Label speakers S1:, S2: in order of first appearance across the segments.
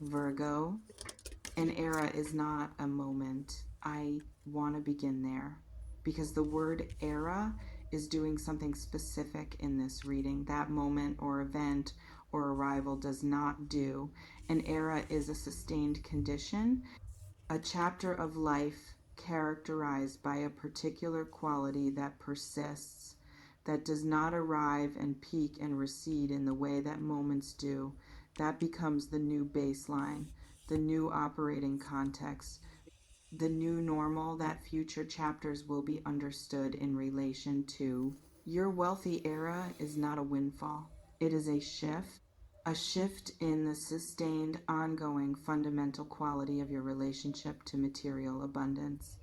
S1: Virgo. An era is not a moment. I want to begin there because the word era is doing something specific in this reading. That moment or event or arrival does not do. An era is a sustained condition, a chapter of life characterized by a particular quality that persists, that does not arrive and peak and recede in the way that moments do. That becomes the new baseline, the new operating context, the new normal that future chapters will be understood in relation to. Your wealthy era is not a windfall, it is a shift in the sustained, ongoing, fundamental quality of your relationship to material abundance,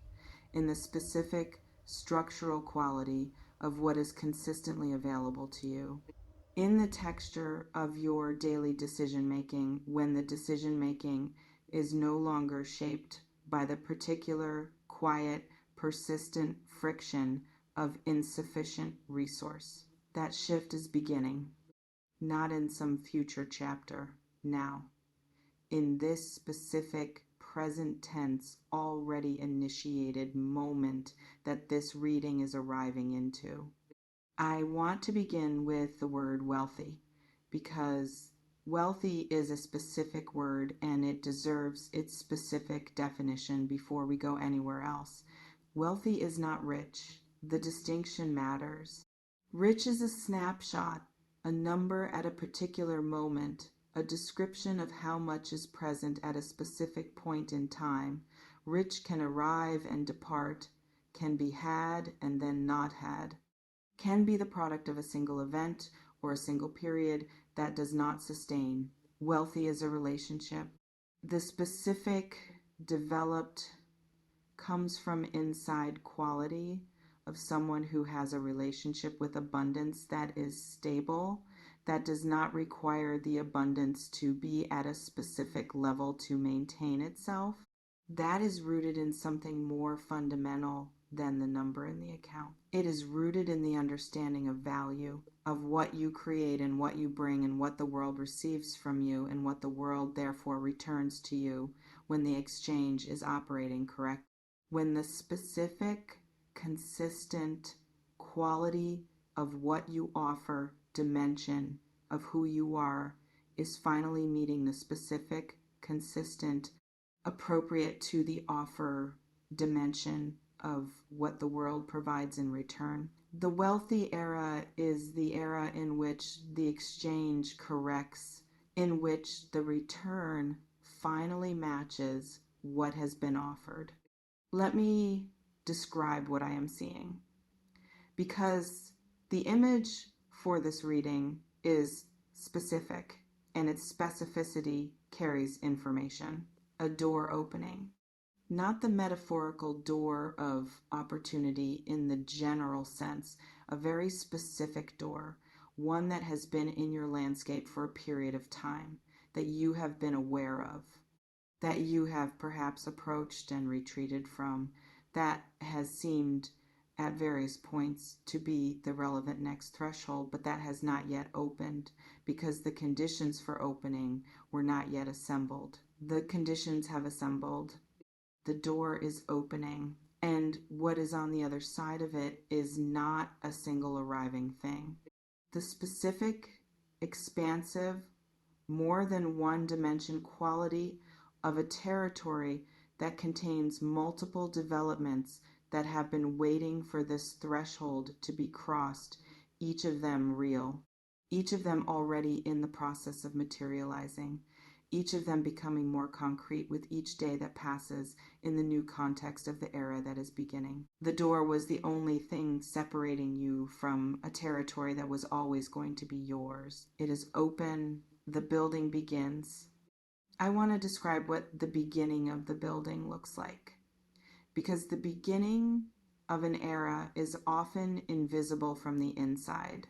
S1: in the specific structural quality of what is consistently available to you, in the texture of your daily decision making when the decision making is no longer shaped by the particular, quiet, persistent friction of insufficient resource. That shift is beginning, not in some future chapter, now, in this specific present tense, already initiated moment that this reading is arriving into. I want to begin with the word wealthy because wealthy is a specific word and it deserves its specific definition before we go anywhere else. Wealthy is not rich. The distinction matters. Rich is a snapshot, a number at a particular moment, a description of how much is present at a specific point in time. Rich can arrive and depart, can be had and then not had, can be the product of a single event or a single period that does not sustain. Wealthy is a relationship. The specific, developed, comes from inside quality of someone who has a relationship with abundance that is stable, that does not require the abundance to be at a specific level to maintain itself. That is rooted in something more fundamental than the number in the account. It is rooted in the understanding of value, of what you create and what you bring and what the world receives from you and what the world therefore returns to you when the exchange is operating correctly. When the specific, consistent quality of what you offer, dimension of who you are, is finally meeting the specific, consistent, appropriate to the offer dimension of what the world provides in return. The wealthy era is the era in which the exchange corrects, in which the return finally matches what has been offered. Let me describe what I am seeing, because the image for this reading is specific and its specificity carries information. A door opening, not the metaphorical door of opportunity in the general sense, a very specific door, one that has been in your landscape for a period of time, that you have been aware of, that you have perhaps approached and retreated from, that has seemed at various points to be the relevant next threshold, but that has not yet opened because the conditions for opening were not yet assembled. The conditions have assembled. The door is opening, and what is on the other side of it is not a single arriving thing. The specific, expansive, more than one dimension quality of a territory that contains multiple developments that have been waiting for this threshold to be crossed, each of them real, each of them already in the process of materializing, each of them becoming more concrete with each day that passes in the new context of the era that is beginning. The door was the only thing separating you from a territory that was always going to be yours. It is open. The building begins. I want to describe what the beginning of the building looks like, because the beginning of an era is often invisible from the inside.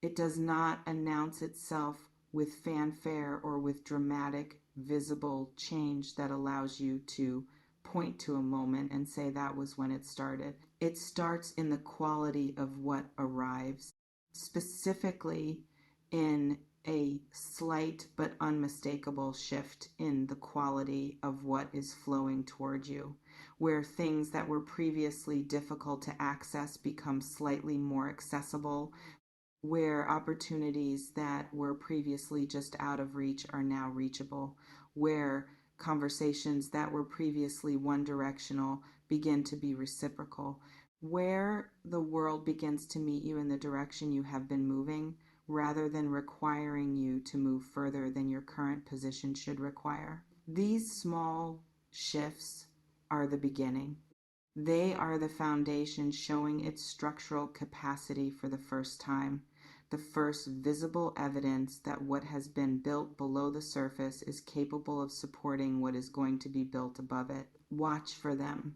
S1: It does not announce itself with fanfare or with dramatic, visible change that allows you to point to a moment and say that was when it started. It starts in the quality of what arrives, specifically in a slight but unmistakable shift in the quality of what is flowing toward you, where things that were previously difficult to access become slightly more accessible, where opportunities that were previously just out of reach are now reachable, where conversations that were previously one directional begin to be reciprocal, where the world begins to meet you in the direction you have been moving rather than requiring you to move further than your current position should require. These small shifts are the beginning. They are the foundation showing its structural capacity for the first time, the first visible evidence that what has been built below the surface is capable of supporting what is going to be built above it. Watch for them,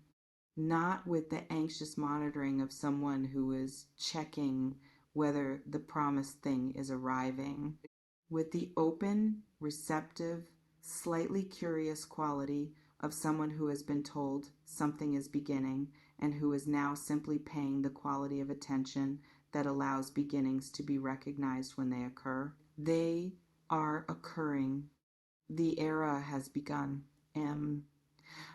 S1: not with the anxious monitoring of someone who is checking whether the promised thing is arriving, with the open, receptive, slightly curious quality of someone who has been told something is beginning and who is now simply paying the quality of attention that allows beginnings to be recognized when they occur. They are occurring. The era has begun.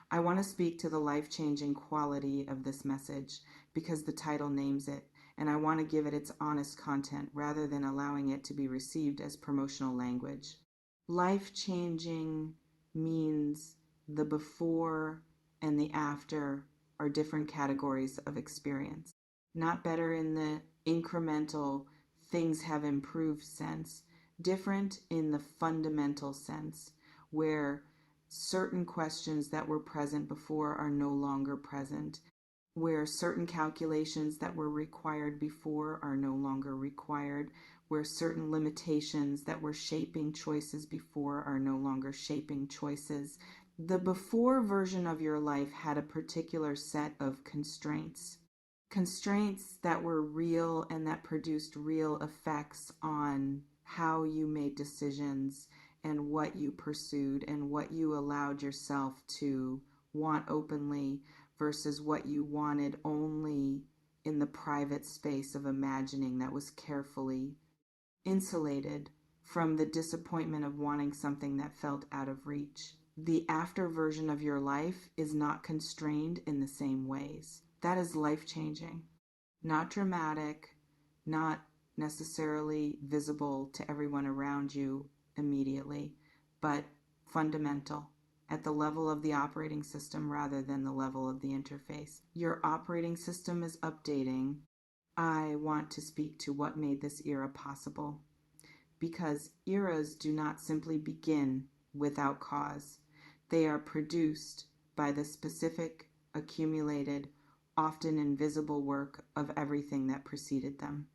S1: I want to speak to the life-changing quality of this message because the title names it, and I want to give it its honest content rather than allowing it to be received as promotional language. Life-changing means the before and the after are different categories of experience. Not better in the incremental things have improved sense, different in the fundamental sense, where certain questions that were present before are no longer present, where certain calculations that were required before are no longer required, where certain limitations that were shaping choices before are no longer shaping choices. The before version of your life had a particular set of constraints that were real and that produced real effects on how you made decisions and what you pursued and what you allowed yourself to want openly versus what you wanted only in the private space of imagining that was carefully insulated from the disappointment of wanting something that felt out of reach. The after version of your life is not constrained in the same ways. That is life-changing. Not dramatic, not necessarily visible to everyone around you immediately, but fundamental at the level of the operating system rather than the level of the interface. Your operating system is updating. I want to speak to what made this era possible, because eras do not simply begin without cause. They are produced by the specific, accumulated, often invisible work of everything that preceded them.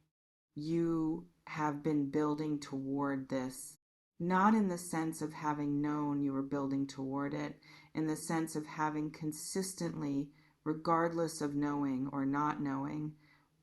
S1: You have been building toward this, not in the sense of having known you were building toward it, in the sense of having consistently, regardless of knowing or not knowing,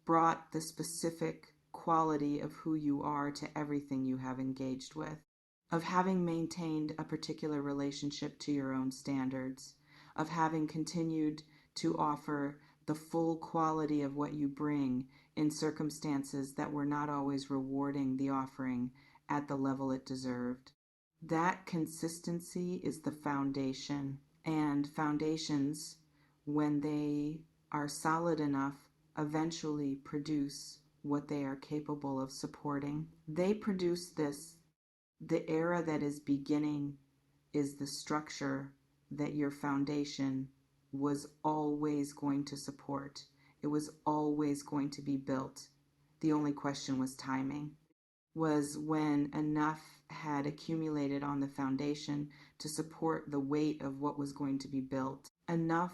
S1: brought the specific quality of who you are to everything you have engaged with, of having maintained a particular relationship to your own standards, of having continued to offer the full quality of what you bring in circumstances that were not always rewarding the offering at the level it deserved. That consistency is the foundation, and foundations, when they are solid enough, eventually produce what they are capable of supporting. They produce this. The era that is beginning is the structure that your foundation was always going to support. It was always going to be built. The only question was timing, was when enough had accumulated on the foundation to support the weight of what was going to be built. Enough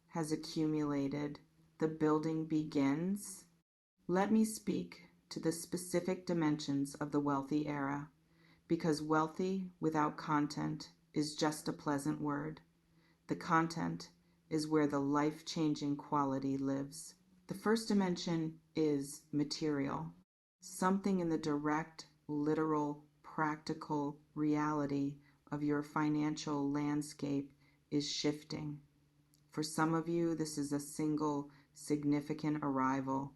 S1: has accumulated. The building begins. Let me speak to the specific dimensions of the wealthy era, because wealthy without content is just a pleasant word. The content is where the life-changing quality lives. The first dimension is material. Something in the direct, literal, practical reality of your financial landscape is shifting. For some of you, this is a single significant arrival,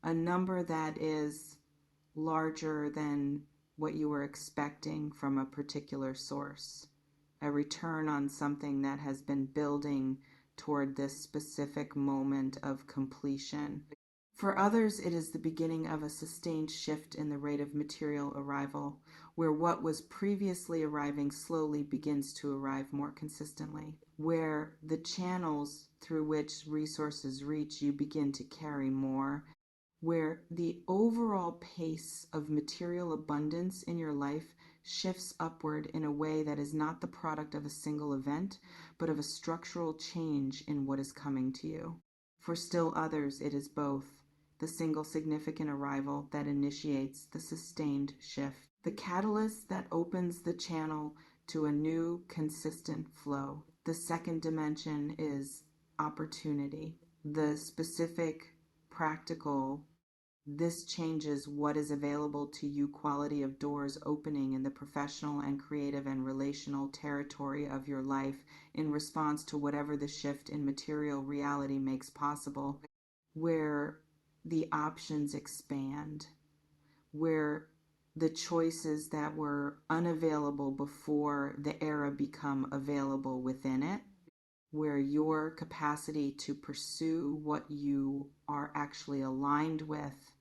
S1: a number that is larger than what you were expecting from a particular source, a return on something that has been building toward this specific moment of completion. For others, it is the beginning of a sustained shift in the rate of material arrival, where what was previously arriving slowly begins to arrive more consistently, where the channels through which resources reach you begin to carry more, where the overall pace of material abundance in your life shifts upward in a way that is not the product of a single event, but of a structural change in what is coming to you. For still others, it is both the single significant arrival that initiates the sustained shift, the catalyst that opens the channel to a new, consistent flow. The second dimension is opportunity, the specific, practical, this changes what is available to you quality of doors opening in the professional and creative and relational territory of your life in response to whatever the shift in material reality makes possible, where the options expand, where the choices that were unavailable before the era become available within it, where your capacity to pursue what you are actually aligned with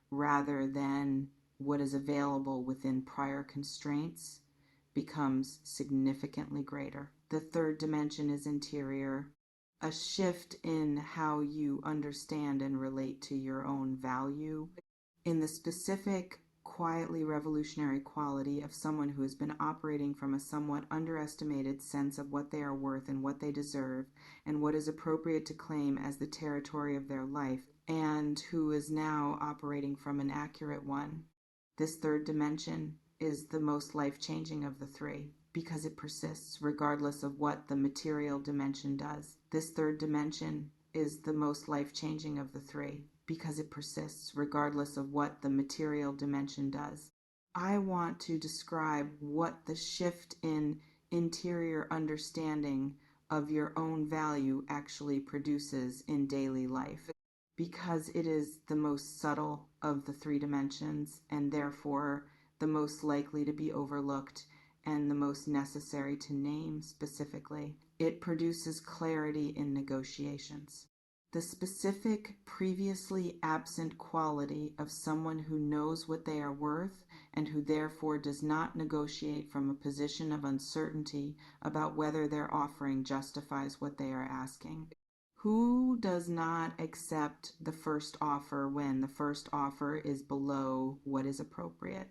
S1: rather than what is available within prior constraints becomes significantly greater. The third dimension is interior, a shift in how you understand and relate to your own value, in the specific, quietly revolutionary quality of someone who has been operating from a somewhat underestimated sense of what they are worth and what they deserve and what is appropriate to claim as the territory of their life, and who is now operating from an accurate one. This third dimension is the most life-changing of the three because it persists regardless of what the material dimension does. This third dimension is the most life-changing of the three because it persists regardless of what the material dimension does. I want to describe what the shift in interior understanding of your own value actually produces in daily life, because it is the most subtle of the three dimensions and therefore the most likely to be overlooked and the most necessary to name specifically. It produces clarity in negotiations. The specific, previously absent quality of someone who knows what they are worth and who therefore does not negotiate from a position of uncertainty about whether their offering justifies what they are asking. Who does not accept the first offer when the first offer is below what is appropriate?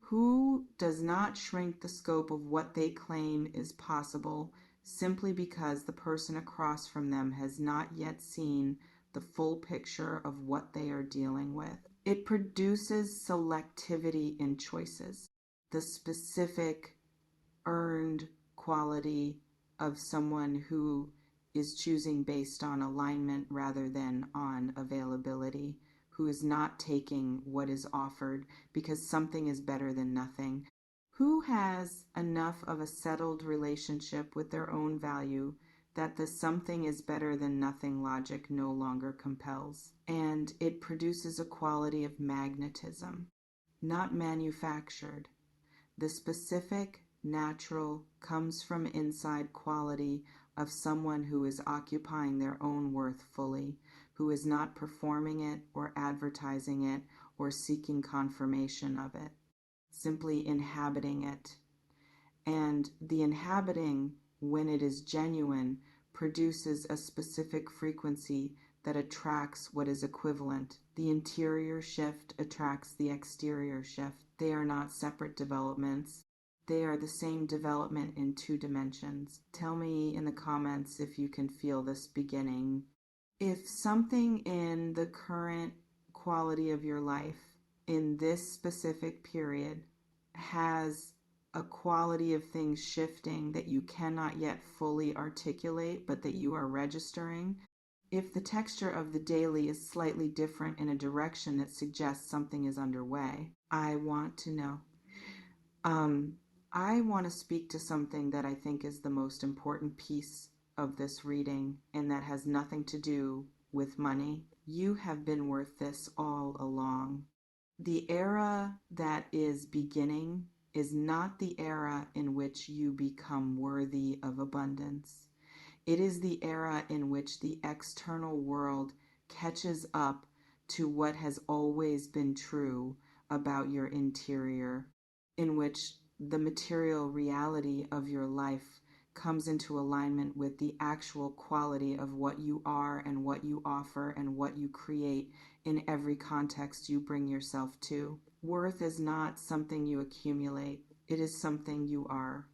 S1: Who does not shrink the scope of what they claim is possible simply because the person across from them has not yet seen the full picture of what they are dealing with? It produces selectivity in choices, the specific earned quality of someone who is choosing based on alignment rather than on availability, who is not taking what is offered because something is better than nothing, who has enough of a settled relationship with their own value that the something is better than nothing logic no longer compels, and it produces a quality of magnetism, not manufactured. The specific, natural, comes from inside quality of someone who is occupying their own worth fully, who is not performing it or advertising it or seeking confirmation of it, simply inhabiting it. And the inhabiting, when it is genuine, produces a specific frequency that attracts what is equivalent. The interior shift attracts the exterior shift. They are not separate developments. They are the same development in two dimensions. Tell me in the comments if you can feel this beginning. If something in the current quality of your life in this specific period has a quality of things shifting that you cannot yet fully articulate, but that you are registering, if the texture of the daily is slightly different in a direction that suggests something is underway, I want to know. I want to speak to something that I think is the most important piece of this reading, and that has nothing to do with money. You have been worth this all along. The era that is beginning is not the era in which you become worthy of abundance. It is the era in which the external world catches up to what has always been true about your interior, in which the material reality of your life comes into alignment with the actual quality of what you are and what you offer and what you create in every context you bring yourself to. Worth is not something you accumulate, it is something you are.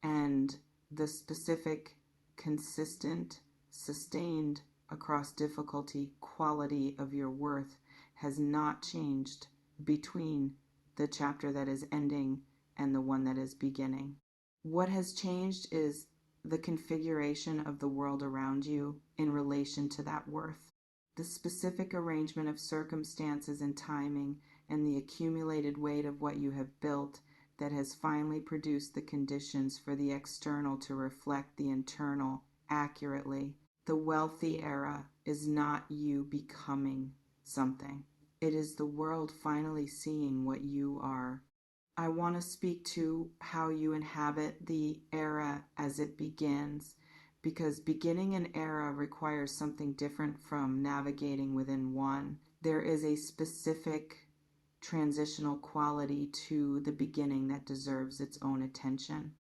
S1: And the specific, consistent, sustained across difficulty quality of your worth has not changed between the chapter that is ending and the one that is beginning. What has changed is the configuration of the world around you in relation to that worth. The specific arrangement of circumstances and timing and the accumulated weight of what you have built that has finally produced the conditions for the external to reflect the internal accurately. The wealthy era is not you becoming something. It is the world finally seeing what you are. I want to speak to how you inhabit the era as it begins, because beginning an era requires something different from navigating within one. There is a specific transitional quality to the beginning that deserves its own attention.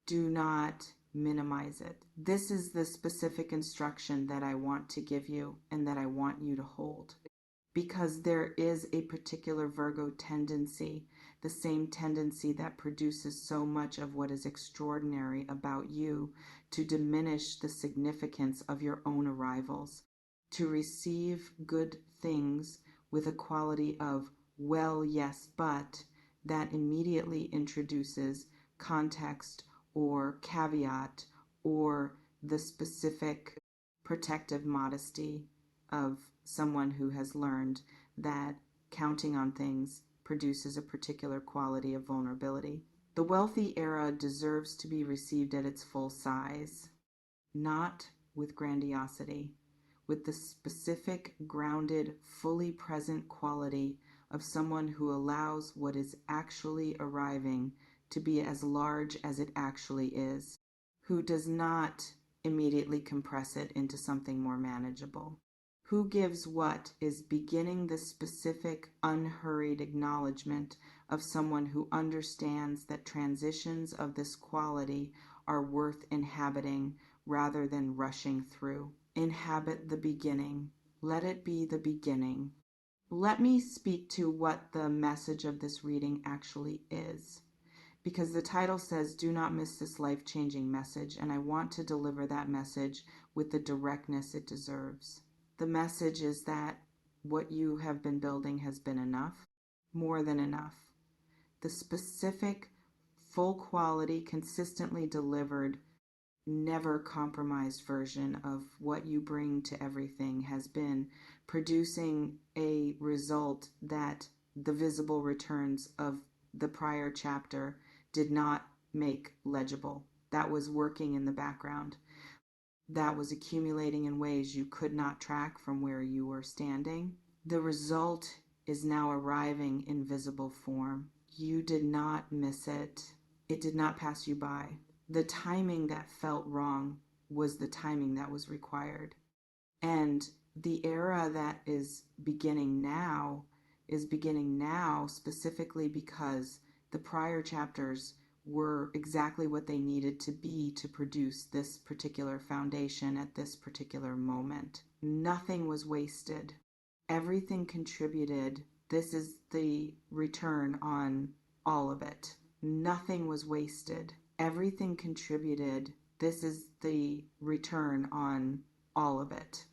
S1: Do not minimize it. This is the specific instruction that I want to give you and that I want you to hold. Because there is a particular Virgo tendency, the same tendency that produces so much of what is extraordinary about you, to diminish the significance of your own arrivals, to receive good things with a quality of well, yes, but that immediately introduces context or caveat or the specific protective modesty of someone who has learned that counting on things produces a particular quality of vulnerability. The wealthy era deserves to be received at its full size, not with grandiosity, with the specific, grounded, fully present quality of someone who allows what is actually arriving to be as large as it actually is, who does not immediately compress it into something more manageable. Who gives what is beginning the specific, unhurried acknowledgement of someone who understands that transitions of this quality are worth inhabiting rather than rushing through. Inhabit the beginning. Let it be the beginning. Let me speak to what the message of this reading actually is, because the title says, "Do not miss this life-changing message," and I want to deliver that message with the directness it deserves. The message is that what you have been building has been enough, more than enough. The specific, full quality, consistently delivered, never compromised version of what you bring to everything has been producing a result that the visible returns of the prior chapter did not make legible. That was working in the background. That was accumulating in ways you could not track from where you were standing. The result is now arriving in visible form. You did not miss it. It did not pass you by. The timing that felt wrong was the timing that was required. And the era that is beginning now specifically because the prior chapters were exactly what they needed to be to produce this particular foundation at this particular moment. Nothing was wasted. Everything contributed. This is the return on all of it. Nothing was wasted. Everything contributed. This is the return on all of it.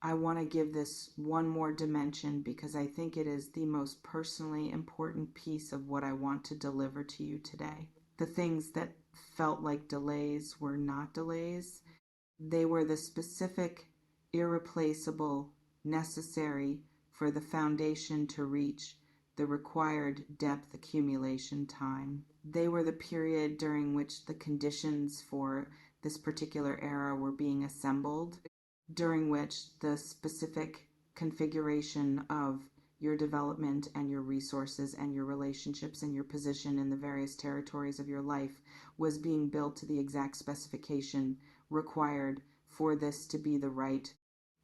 S1: I want to give this one more dimension because I think it is the most personally important piece of what I want to deliver to you today. The things that felt like delays were not delays. They were the specific, irreplaceable, necessary for the foundation to reach the required depth accumulation time. They were the period during which the conditions for this particular era were being assembled, during which the specific configuration of your development and your resources and your relationships and your position in the various territories of your life was being built to the exact specification required for this to be the right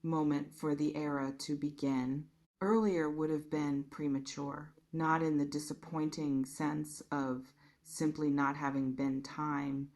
S1: moment for the era to begin. Earlier would have been premature, not in the disappointing sense of simply not having been time,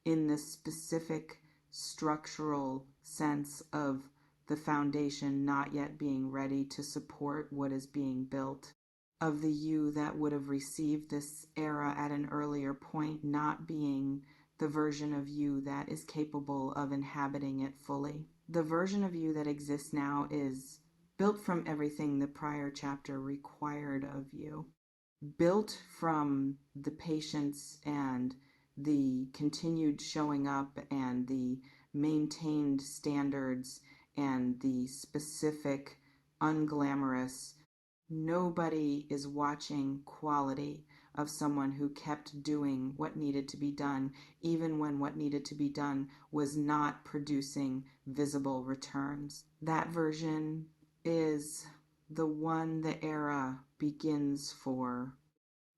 S1: in the specific structural sense of the foundation not yet being ready to support what is being built, of the you that would have received this era at an earlier point not being the version of you that is capable of inhabiting it fully. The version of you that exists now is built from everything the prior chapter required of you, built from the patience and the continued showing up and the maintained standards and the specific unglamorous, nobody is watching quality of someone who kept doing what needed to be done, even when what needed to be done was not producing visible returns. That version is the one the era begins for,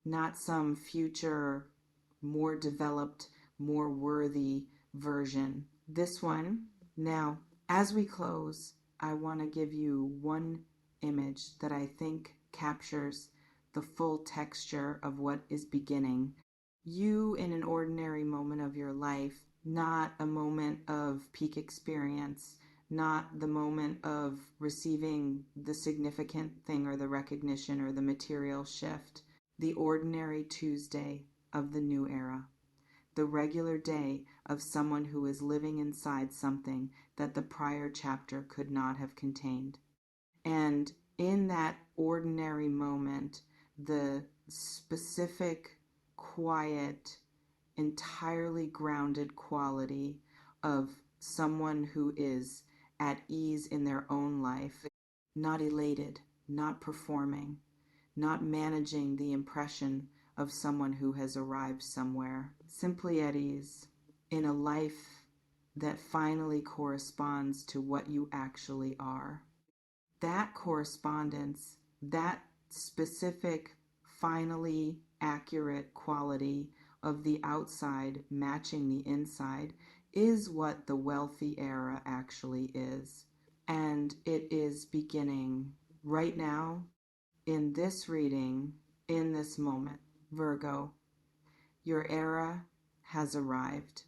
S1: not some future, more developed, more worthy version. This one. Now, as we close, I want to give you one image that I think captures the full texture of what is beginning. You in an ordinary moment of your life, not a moment of peak experience, not the moment of receiving the significant thing or the recognition or the material shift, the ordinary Tuesday of the new era, the regular day of someone who is living inside something that the prior chapter could not have contained. And in that ordinary moment, the specific, quiet, entirely grounded quality of someone who is at ease in their own life, not elated, not performing, not managing the impression of someone who has arrived somewhere, simply at ease in a life that finally corresponds to what you actually are. That correspondence, that specific, finally accurate quality of the outside matching the inside is what the wealthy era actually is. And it is beginning right now, in this reading, in this moment. Virgo, your era has arrived.